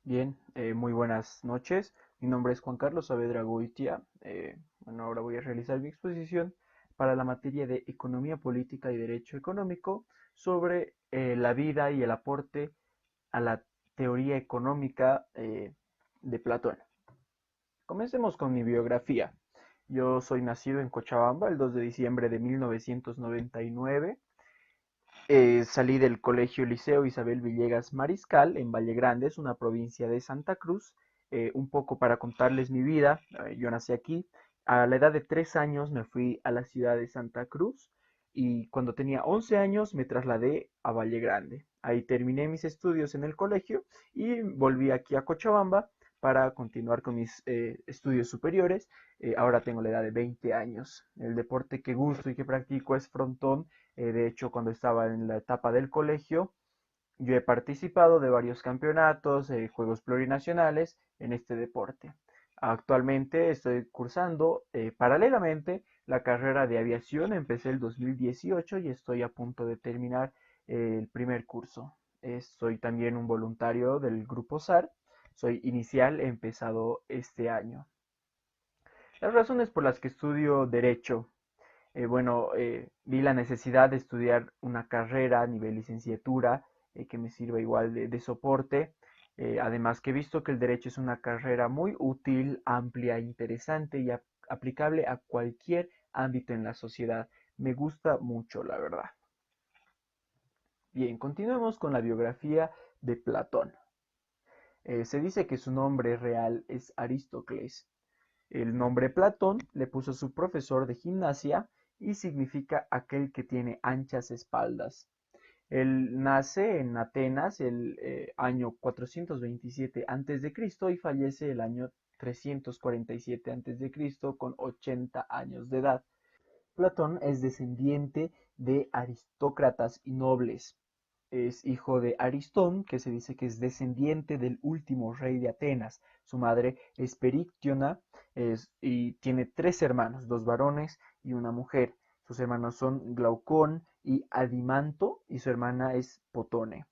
Bien, muy buenas noches. Mi nombre es Juan Carlos Saavedra Goitia. Ahora voy a realizar mi exposición para la materia de Economía Política y Derecho Económico sobre la vida y el aporte a la teoría económica de Platón. Comencemos con mi biografía. Yo soy nacido en Cochabamba el 2 de diciembre de 1999. Salí del Colegio Liceo Isabel Villegas Mariscal en Valle Grande, es una provincia de Santa Cruz. Un poco para contarles mi vida, yo nací aquí. A la edad de 3 años me fui a la ciudad de Santa Cruz y cuando tenía 11 años me trasladé a Valle Grande. Ahí terminé mis estudios en el colegio y volví aquí a Cochabamba para continuar con mis estudios superiores. Ahora tengo la edad de 20 años. El deporte que gusto y que practico es frontón. De hecho, cuando estaba en la etapa del colegio, yo he participado de varios campeonatos, juegos plurinacionales en este deporte. Actualmente estoy cursando paralelamente la carrera de aviación. Empecé el 2018 y estoy a punto de terminar el primer curso. Soy también un voluntario del grupo SAR. Soy inicial, he empezado este año. Las razones por las que estudio Derecho. Vi la necesidad de estudiar una carrera a nivel licenciatura que me sirva igual de soporte. Además que he visto que el derecho es una carrera muy útil, amplia, interesante y aplicable a cualquier ámbito en la sociedad. Me gusta mucho, la verdad. Bien, continuemos con la biografía de Platón. Se dice que su nombre real es Aristócles. El nombre Platón le puso su profesor de gimnasia y significa aquel que tiene anchas espaldas. Él nace en Atenas el año 427 a.C. y fallece el año 347 a.C. con 80 años de edad. Platón es descendiente de aristócratas y nobles. Es hijo de Aristón, que se dice que es descendiente del último rey de Atenas. Su madre es Perictiona y tiene tres hermanos, dos varones y una mujer. Sus hermanos son Glaucón y Adimanto y su hermana es Potone.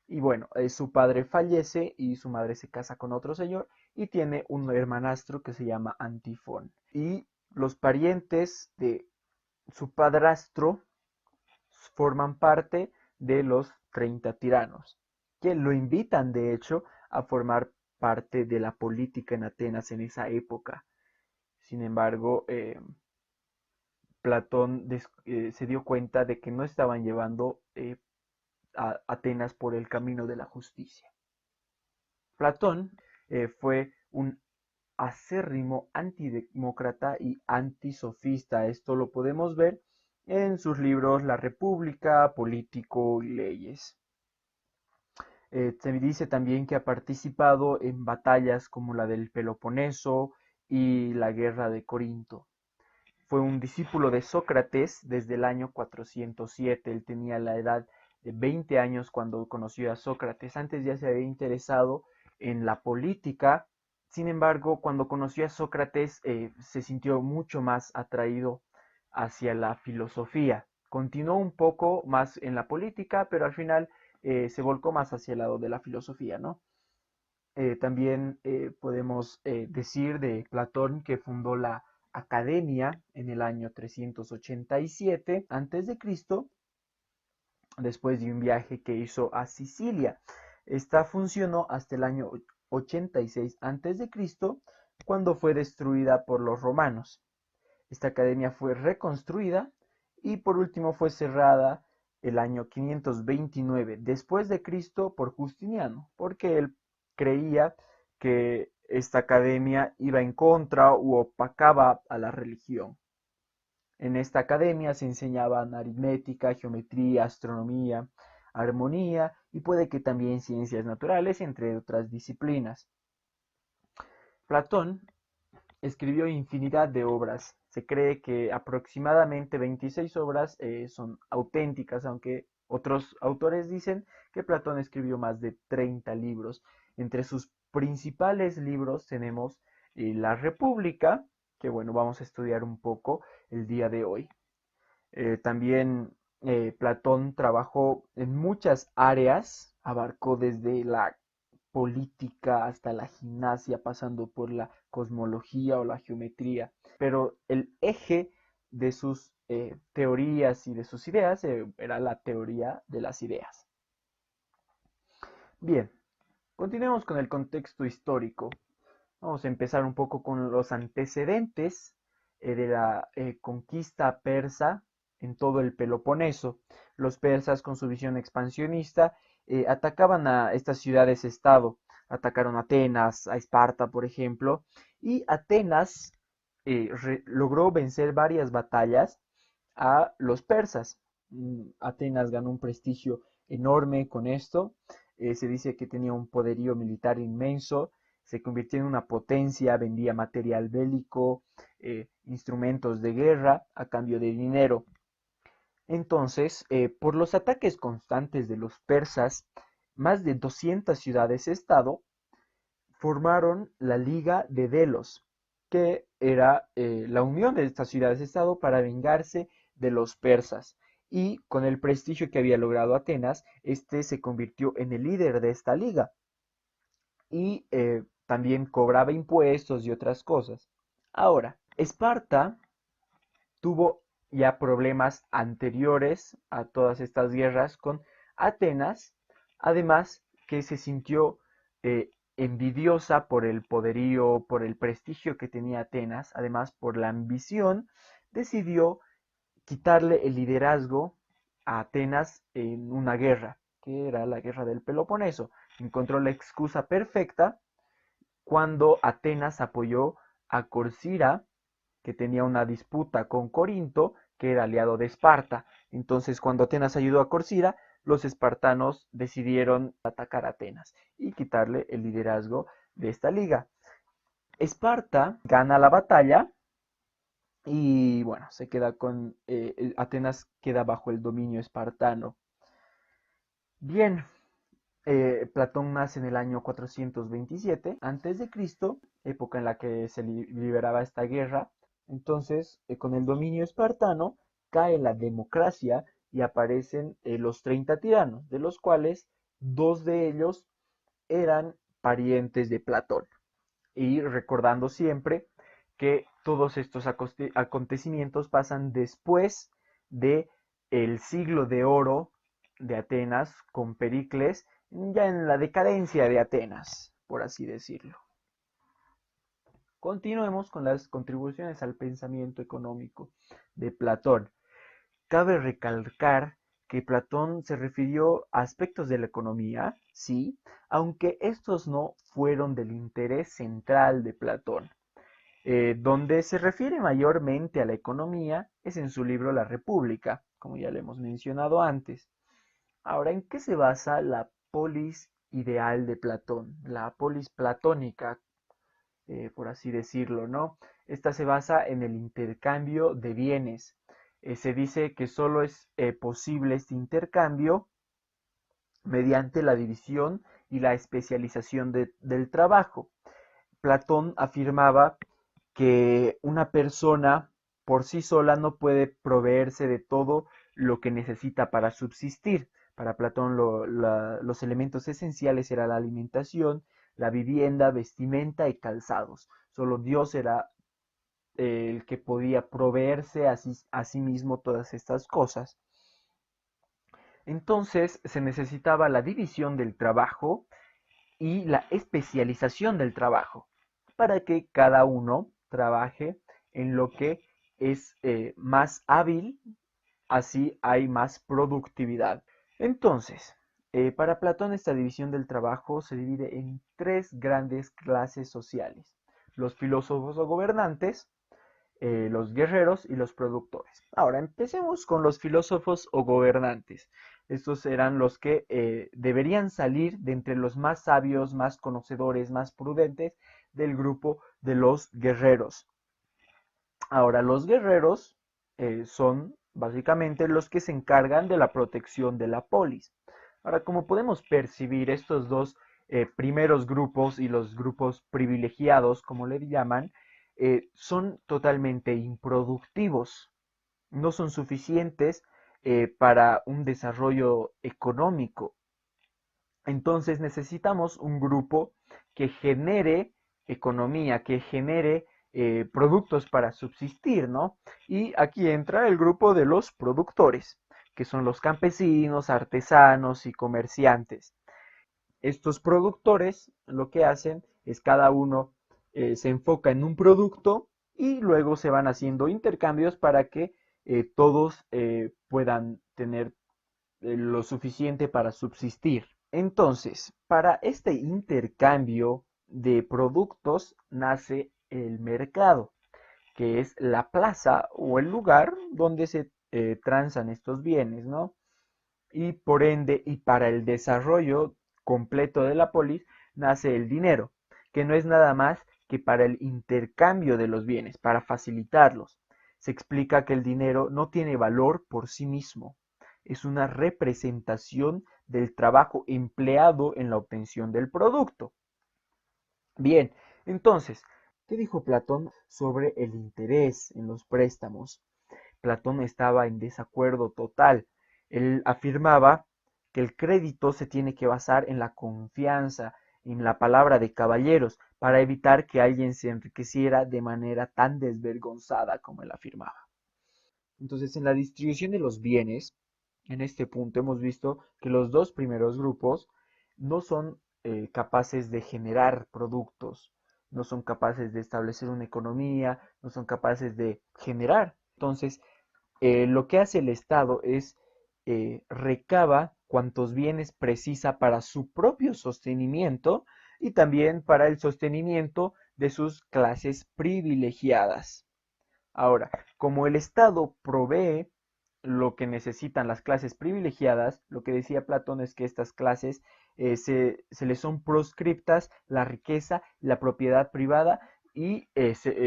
Y bueno, su padre fallece y su madre se casa con otro señor y tiene un hermanastro que se llama Antifón. Y los parientes de su padrastro forman parte de los 30 tiranos, que lo invitan de hecho a formar parte de la política en Atenas en esa época. Sin embargo, Platón se dio cuenta de que no estaban llevando a Atenas por el camino de la justicia. Platón fue un acérrimo antidemócrata y antisofista. Esto lo podemos ver en sus libros La República, Político y Leyes. Se dice también que ha participado en batallas como la del Peloponeso y la guerra de Corinto. Fue un discípulo de Sócrates desde el año 407. Él tenía la edad de 20 años cuando conoció a Sócrates. Antes ya se había interesado en la política. Sin embargo, cuando conoció a Sócrates, se sintió mucho más atraído hacia la filosofía. Continuó un poco más en la política, pero al final se volcó más hacia el lado de la filosofía, ¿no? También podemos decir de Platón que fundó la Academia en el año 387 a.C., después de un viaje que hizo a Sicilia. Esta funcionó hasta el año 86 a.C., cuando fue destruida por los romanos. Esta academia fue reconstruida y por último fue cerrada el año 529 después de Cristo por Justiniano, porque él creía que esta academia iba en contra u opacaba a la religión. En esta academia se enseñaban aritmética, geometría, astronomía, armonía y puede que también ciencias naturales, entre otras disciplinas. Platón escribió infinidad de obras. Se cree que aproximadamente 26 obras son auténticas, aunque otros autores dicen que Platón escribió más de 30 libros. Entre sus principales libros tenemos La República, que bueno, vamos a estudiar un poco el día de hoy. También Platón trabajó en muchas áreas, abarcó desde la política hasta la gimnasia, pasando por la cosmología o la geometría. Pero el eje de sus teorías y de sus ideas era la teoría de las ideas. Bien, continuemos con el contexto histórico. Vamos a empezar un poco con los antecedentes de la conquista persa en todo el Peloponeso. Los persas, con su visión expansionista, atacaban a estas ciudades-estado. Atacaron a Atenas, a Esparta, por ejemplo, y Atenas logró vencer varias batallas a los persas. Atenas ganó un prestigio enorme con esto. Se dice que tenía un poderío militar inmenso, se convirtió en una potencia, vendía material bélico, instrumentos de guerra a cambio de dinero. Entonces, por los ataques constantes de los persas, más de 200 ciudades-estado formaron la Liga de Delos, que era la unión de estas ciudades-estado para vengarse de los persas. Y con el prestigio que había logrado Atenas, este se convirtió en el líder de esta liga. Y también cobraba impuestos y otras cosas. Ahora, Esparta tuvo ya problemas anteriores a todas estas guerras con Atenas, además que se sintió envidiosa por el poderío, por el prestigio que tenía Atenas, además por la ambición, decidió quitarle el liderazgo a Atenas en una guerra, que era la guerra del Peloponeso. Encontró la excusa perfecta cuando Atenas apoyó a Corcira, que tenía una disputa con Corinto, que era aliado de Esparta. Entonces, cuando Atenas ayudó a Corcira, los espartanos decidieron atacar a Atenas y quitarle el liderazgo de esta liga. Esparta gana la batalla y bueno, se queda con Atenas queda bajo el dominio espartano. Bien, Platón nace en el año 427 a.C., época en la que se liberaba esta guerra. Entonces, con el dominio espartano, cae la democracia y aparecen los 30 tiranos, de los cuales dos de ellos eran parientes de Platón. Y recordando siempre que todos estos acontecimientos pasan después de el siglo de oro de Atenas con Pericles, ya en la decadencia de Atenas, por así decirlo. Continuemos con las contribuciones al pensamiento económico de Platón. Cabe recalcar que Platón se refirió a aspectos de la economía, sí, aunque estos no fueron del interés central de Platón. Donde se refiere mayormente a la economía es en su libro La República, como ya lo hemos mencionado antes. Ahora, ¿en qué se basa la polis ideal de Platón? La polis platónica, por así decirlo, ¿no? Esta se basa en el intercambio de bienes. Se dice que solo es posible este intercambio mediante la división y la especialización del trabajo. Platón afirmaba que una persona por sí sola no puede proveerse de todo lo que necesita para subsistir. Para Platón los elementos esenciales eran la alimentación, la vivienda, vestimenta y calzados. Solo Dios era el que podía proveerse a sí mismo todas estas cosas. Entonces se necesitaba la división del trabajo y la especialización del trabajo para que cada uno trabaje en lo que es más hábil, así hay más productividad. Entonces, para Platón esta división del trabajo se divide en tres grandes clases sociales: los filósofos o gobernantes, los guerreros y los productores. Ahora empecemos con los filósofos o gobernantes. Estos eran los que deberían salir de entre los más sabios, más conocedores, más prudentes del grupo de los guerreros. Ahora, los guerreros son básicamente los que se encargan de la protección de la polis. Ahora, como podemos percibir, estos dos primeros grupos y los grupos privilegiados, como le llaman, son totalmente improductivos, no son suficientes para un desarrollo económico. Entonces necesitamos un grupo que genere economía, que genere productos para subsistir, ¿no? Y aquí entra el grupo de los productores, que son los campesinos, artesanos y comerciantes. Estos productores lo que hacen es cada uno se enfoca en un producto y luego se van haciendo intercambios para que todos puedan tener lo suficiente para subsistir. Entonces, para este intercambio de productos nace el mercado, que es la plaza o el lugar donde se transan estos bienes, ¿no? Y por ende, y para el desarrollo completo de la polis, nace el dinero, que no es nada más que para el intercambio de los bienes, para facilitarlos. Se explica que el dinero no tiene valor por sí mismo, es una representación del trabajo empleado en la obtención del producto. Bien, entonces, ¿qué dijo Platón sobre el interés en los préstamos? Platón estaba en desacuerdo total. Él afirmaba que el crédito se tiene que basar en la confianza, en la palabra de caballeros, para evitar que alguien se enriqueciera de manera tan desvergonzada como él afirmaba. Entonces, en la distribución de los bienes, en este punto hemos visto que los dos primeros grupos no son capaces de generar productos, no son capaces de establecer una economía, no son capaces de generar. Entonces, lo que hace el Estado es recaba cuantos bienes precisa para su propio sostenimiento y también para el sostenimiento de sus clases privilegiadas. Ahora, como el Estado provee lo que necesitan las clases privilegiadas, lo que decía Platón es que estas clases se les son proscriptas la riqueza, la propiedad privada y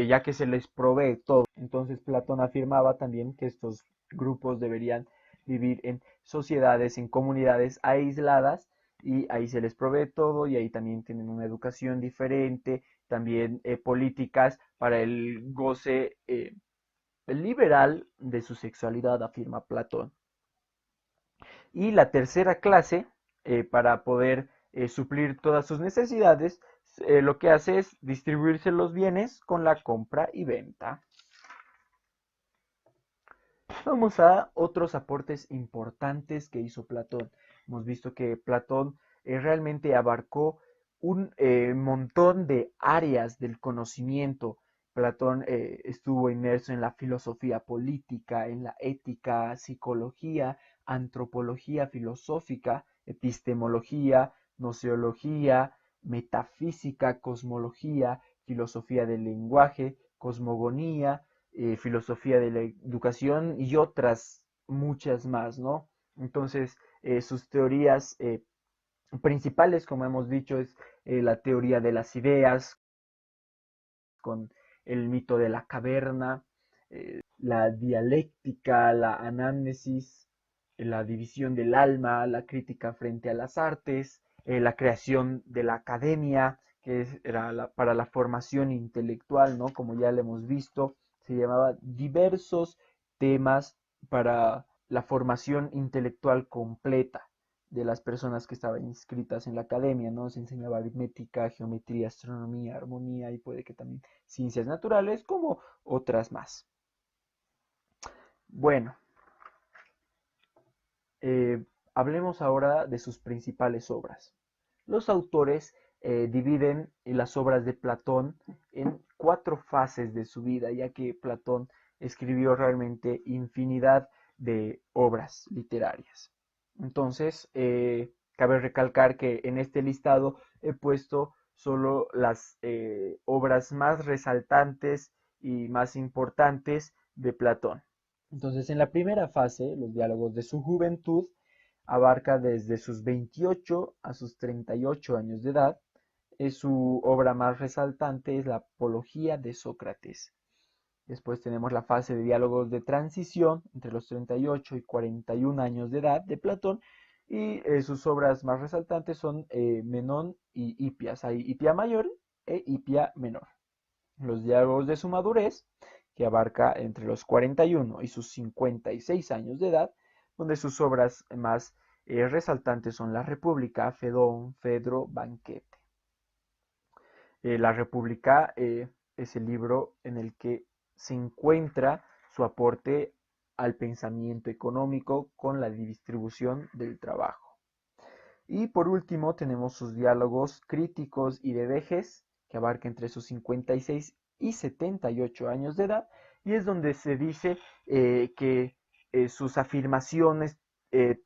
ya que se les provee todo. Entonces Platón afirmaba también que estos grupos deberían vivir en sociedades, en comunidades aisladas y ahí se les provee todo y ahí también tienen una educación diferente, también políticas para el goce liberal de su sexualidad, afirma Platón. Y la tercera clase, para poder suplir todas sus necesidades, lo que hace es distribuirse los bienes con la compra y venta. Vamos a otros aportes importantes que hizo Platón. Hemos visto que Platón realmente abarcó un montón de áreas del conocimiento. Platón estuvo inmerso en la filosofía política, en la ética, psicología, antropología filosófica, epistemología, gnoseología, metafísica, cosmología, filosofía del lenguaje, cosmogonía, filosofía de la educación y otras muchas más, ¿no? Entonces, sus teorías principales, como hemos dicho, es la teoría de las ideas, con el mito de la caverna, la dialéctica, la anámnesis, la división del alma, la crítica frente a las artes, la creación de la academia, que era para la formación intelectual, ¿no? Como ya lo hemos visto, se llamaba diversos temas para la formación intelectual completa de las personas que estaban inscritas en la academia, ¿no? Se enseñaba aritmética, geometría, astronomía, armonía y puede que también ciencias naturales, como otras más. Bueno, hablemos ahora de sus principales obras. Los autores dividen las obras de Platón en cuatro fases de su vida, ya que Platón escribió realmente infinidad de obras literarias. Entonces, cabe recalcar que en este listado he puesto solo las obras más resaltantes y más importantes de Platón. Entonces, en la primera fase, los diálogos de su juventud, abarca desde sus 28 a sus 38 años de edad. Su obra más resaltante es la Apología de Sócrates. Después tenemos la fase de diálogos de transición entre los 38 y 41 años de edad de Platón. Y sus obras más resaltantes son Menón y Hipias. Hay Hipia mayor e Hipia menor. Los diálogos de su madurez, que abarca entre los 41 y sus 56 años de edad, donde sus obras más resaltantes son La República, Fedón, Fedro, Banquete. La República es el libro en el que se encuentra su aporte al pensamiento económico con la distribución del trabajo. Y por último tenemos sus diálogos críticos y de vejez, que abarca entre sus 56 y 78 años de edad, y es donde se dice que sus afirmaciones,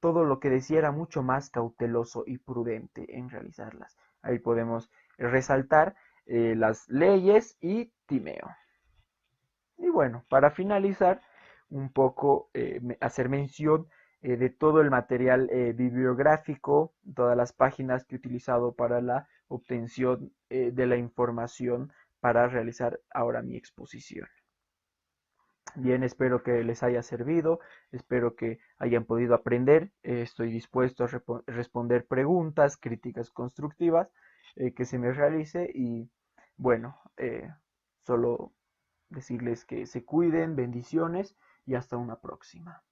todo lo que decía era mucho más cauteloso y prudente en realizarlas. Ahí podemos resaltar las leyes y Timeo. Y bueno, para finalizar, un poco hacer mención de todo el material bibliográfico, todas las páginas que he utilizado para la obtención de la información para realizar ahora mi exposición. Bien, espero que les haya servido, espero que hayan podido aprender. Estoy dispuesto a responder preguntas, críticas constructivas que se me realice y bueno, solo decirles que se cuiden, bendiciones y hasta una próxima.